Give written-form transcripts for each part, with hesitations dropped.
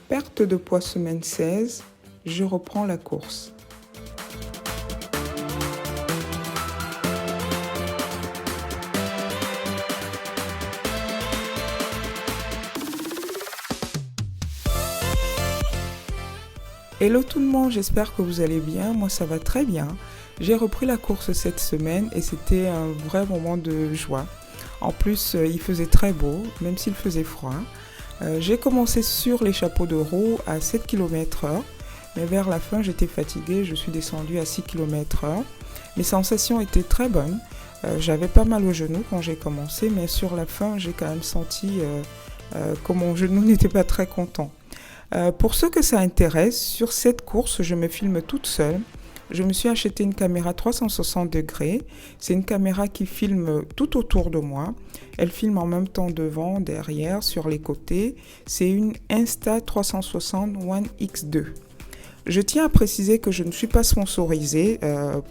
Perte de poids semaine 16, je reprends la course. Hello tout le monde, j'espère que vous allez bien, moi ça va très bien. J'ai repris la course cette semaine et c'était un vrai moment de joie. En plus, il faisait très beau, même s'il faisait froid. J'ai commencé sur les chapeaux de roue à 7 km/h, mais vers la fin j'étais fatiguée, je suis descendue à 6 km/h. Mes sensations étaient très bonnes, j'avais pas mal au genou quand j'ai commencé, mais sur la fin j'ai quand même senti que mon genou n'était pas très content. Pour ceux que ça intéresse, sur cette course, je me filme toute seule. Je me suis acheté une caméra 360 degrés. C'est une caméra qui filme tout autour de moi. Elle filme en même temps devant, derrière, sur les côtés. C'est une Insta360 One X2. Je tiens à préciser que je ne suis pas sponsorisée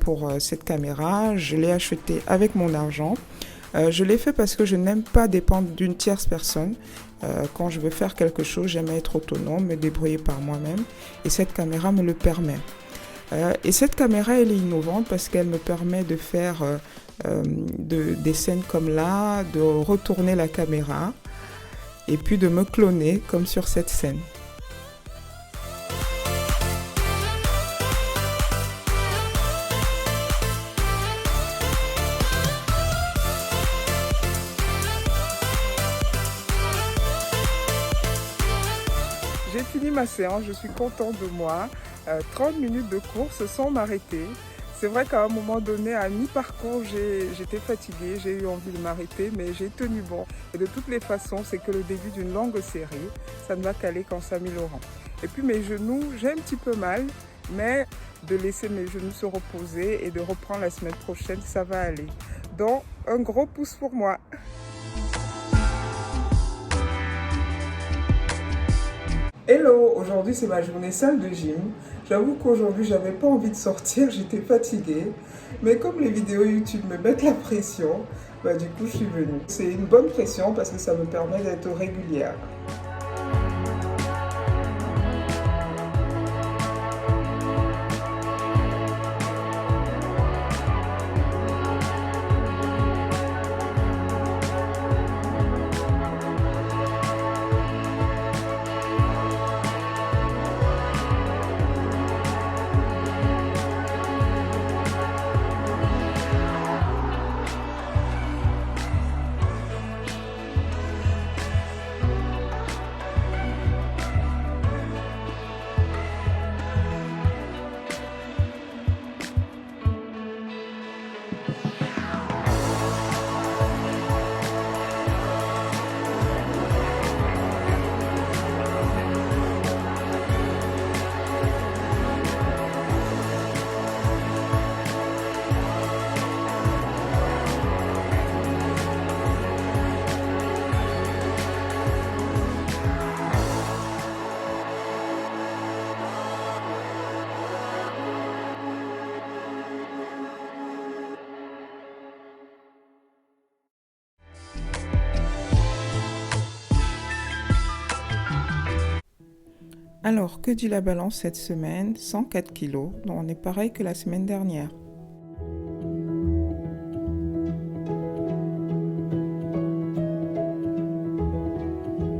pour cette caméra. Je l'ai achetée avec mon argent. Je l'ai fait parce que je n'aime pas dépendre d'une tierce personne. Quand je veux faire quelque chose, j'aime être autonome, me débrouiller par moi-même. Et cette caméra me le permet. Et cette caméra, elle est innovante parce qu'elle me permet de faire des scènes comme là, de retourner la caméra et puis de me cloner comme sur cette scène. J'ai fini ma séance, je suis contente de moi. 30 minutes de course sans m'arrêter. C'est vrai qu'à un moment donné, à mi-parcours, j'étais fatiguée, j'ai eu envie de m'arrêter, mais j'ai tenu bon. Et de toutes les façons, c'est que le début d'une longue série, ça ne va qu'aller qu'en s'améliorant. Et puis mes genoux, j'ai un petit peu mal, mais de laisser mes genoux se reposer et de reprendre la semaine prochaine, ça va aller. Donc, un gros pouce pour moi. Hello, aujourd'hui c'est ma journée salle de gym. J'avoue qu'aujourd'hui j'avais pas envie de sortir, j'étais fatiguée. Mais comme les vidéos YouTube me mettent la pression, du coup je suis venue. C'est une bonne pression parce que ça me permet d'être régulière. Alors, que dit la balance cette semaine? 104 kg, donc on est pareil que la semaine dernière.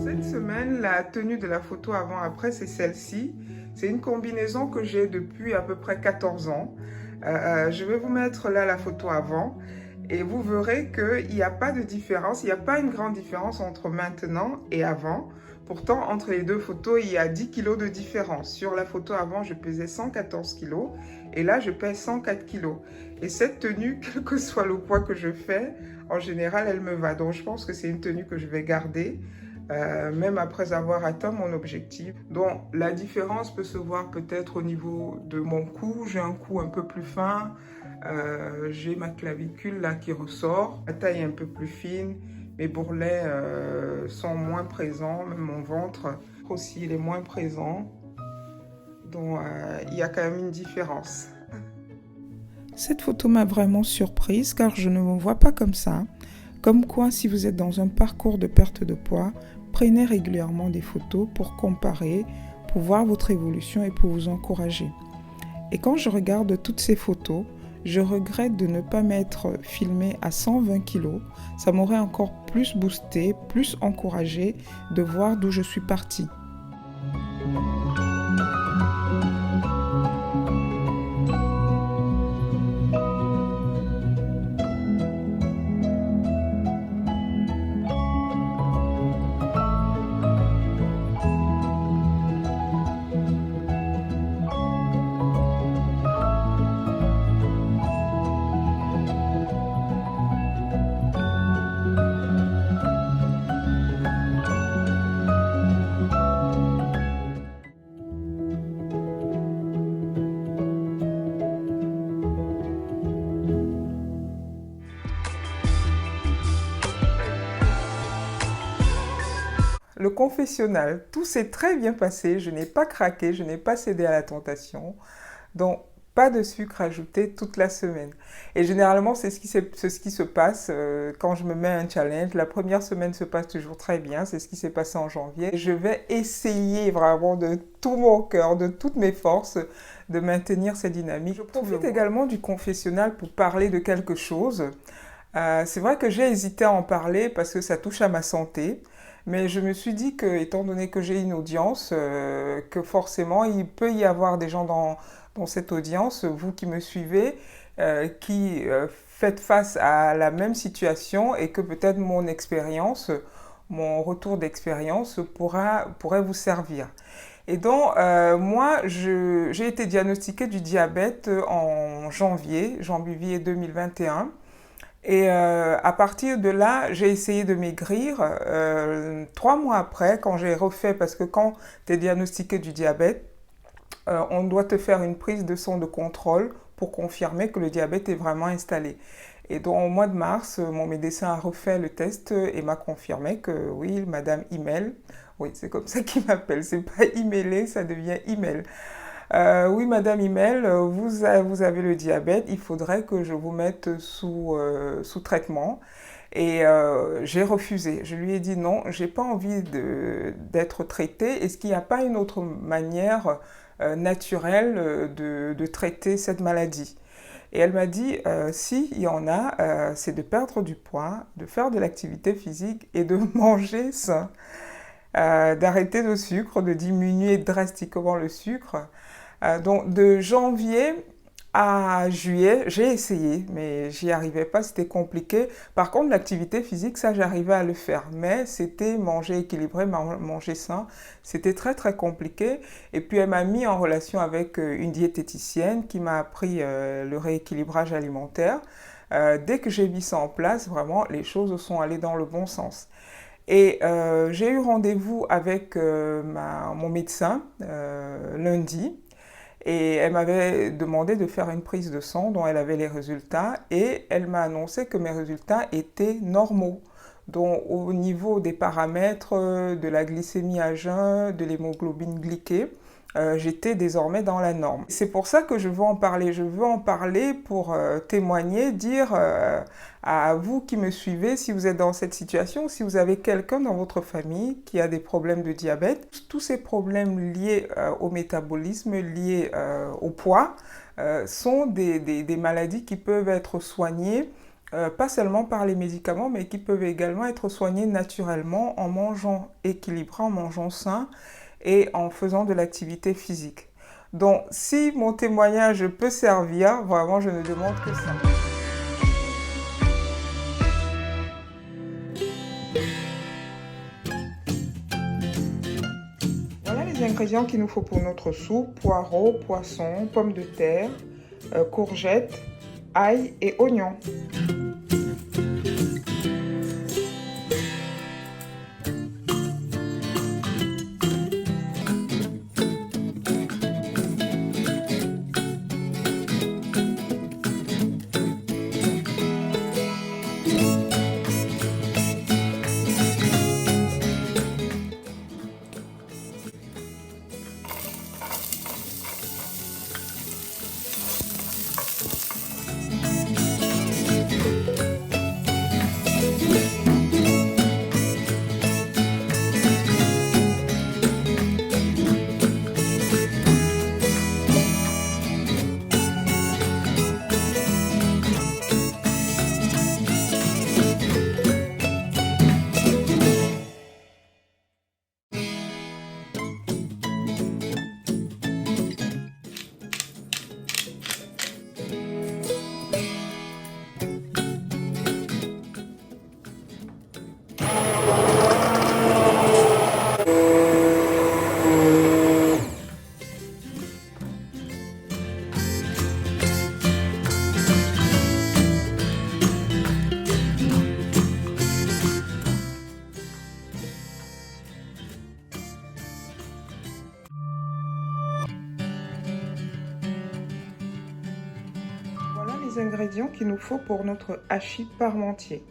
Cette semaine, la tenue de la photo avant-après, c'est celle-ci. C'est une combinaison que j'ai depuis à peu près 14 ans. Je vais vous mettre là la photo avant. Et vous verrez qu'il n'y a pas de différence, il n'y a pas une grande différence entre maintenant et avant. Pourtant, entre les deux photos, il y a 10 kg de différence. Sur la photo avant, je pesais 114 kg et là, je pèse 104 kg. Et cette tenue, quel que soit le poids que je fais, en général, elle me va. Donc, je pense que c'est une tenue que je vais garder, même après avoir atteint mon objectif. Donc, la différence peut se voir peut-être au niveau de mon cou. J'ai un cou un peu plus fin. J'ai ma clavicule là qui ressort, la taille est un peu plus fine, mes bourrelets sont moins présents, même mon ventre aussi il est moins présent, donc il y a quand même une différence. Cette photo m'a vraiment surprise car je ne me vois pas comme ça, comme quoi si vous êtes dans un parcours de perte de poids, prenez régulièrement des photos pour comparer, pour voir votre évolution et pour vous encourager. Et quand je regarde toutes ces photos, je regrette de ne pas m'être filmée à 120 kg. Ça m'aurait encore plus boosté, plus encouragé de voir d'où je suis partie. Le confessionnal, tout s'est très bien passé, je n'ai pas craqué, je n'ai pas cédé à la tentation, donc pas de sucre ajouté toute la semaine. Et généralement, c'est ce qui se passe quand je me mets un challenge. La première semaine se passe toujours très bien, c'est ce qui s'est passé en janvier. Je vais essayer vraiment de tout mon cœur, de toutes mes forces, de maintenir cette dynamique. Je profite également du confessionnal pour parler de quelque chose. C'est vrai que j'ai hésité à en parler parce que ça touche à ma santé. Mais je me suis dit que, étant donné que j'ai une audience, que forcément il peut y avoir des gens dans cette audience, vous qui me suivez, qui faites face à la même situation et que peut-être mon expérience, mon retour d'expérience pourrait vous servir. Et donc, moi, j'ai été diagnostiquée du diabète en janvier 2021. Et à partir de là, j'ai essayé de maigrir. 3 mois après, quand j'ai refait, parce que quand tu es diagnostiqué du diabète, on doit te faire une prise de sang de contrôle pour confirmer que le diabète est vraiment installé. Et donc au mois de mars, mon médecin a refait le test et m'a confirmé que oui, Madame Email, oui, c'est comme ça qu'il m'appelle, c'est pas emailé, ça devient email. Oui, Madame Email, vous avez le diabète, il faudrait que je vous mette sous traitement. Et j'ai refusé. Je lui ai dit non, j'ai pas envie d'être traitée. Est-ce qu'il n'y a pas une autre manière naturelle de traiter cette maladie? Et elle m'a dit, si, il y en a, c'est de perdre du poids, de faire de l'activité physique et de manger sain. D'arrêter le sucre, de diminuer drastiquement le sucre. Donc de janvier à juillet, j'ai essayé, mais j'y arrivais pas, c'était compliqué. Par contre, l'activité physique, ça, j'arrivais à le faire. Mais c'était manger équilibré, manger sain. C'était très, très compliqué. Et puis, elle m'a mis en relation avec une diététicienne qui m'a appris le rééquilibrage alimentaire. Dès que j'ai mis ça en place, vraiment, les choses sont allées dans le bon sens. Et j'ai eu rendez-vous avec mon médecin lundi. Et elle m'avait demandé de faire une prise de sang dont elle avait les résultats et elle m'a annoncé que mes résultats étaient normaux. Donc au niveau des paramètres de la glycémie à jeun, de l'hémoglobine glyquée, j'étais désormais dans la norme. C'est pour ça que je veux en parler. Je veux en parler pour témoigner, dire à vous qui me suivez, si vous êtes dans cette situation, si vous avez quelqu'un dans votre famille qui a des problèmes de diabète, tous ces problèmes liés au métabolisme, liés au poids, sont des maladies qui peuvent être soignées pas seulement par les médicaments, mais qui peuvent également être soignés naturellement en mangeant équilibré, en mangeant sain et en faisant de l'activité physique. Donc, si mon témoignage peut servir, vraiment, je ne demande que ça. Voilà les ingrédients qu'il nous faut pour notre soupe: poireaux, poissons, pommes de terre, courgettes, ail et oignons. les ingrédients qu'il nous faut pour notre hachis parmentier.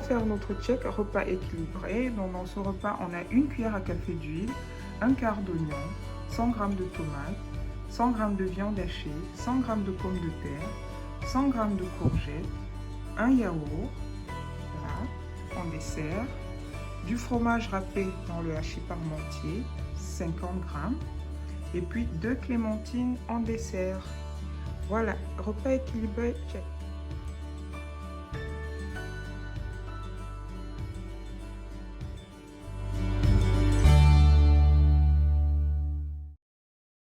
Faire notre check repas équilibré. Donc dans ce repas, on a une cuillère à café d'huile, un quart d'oignon, 100 g de tomates, 100 g de viande hachée, 100 g de pommes de terre, 100 g de courgettes, un yaourt, voilà, en dessert, du fromage râpé dans le hachis parmentier, 50 g, et puis 2 clémentines en dessert. Voilà, repas équilibré, check.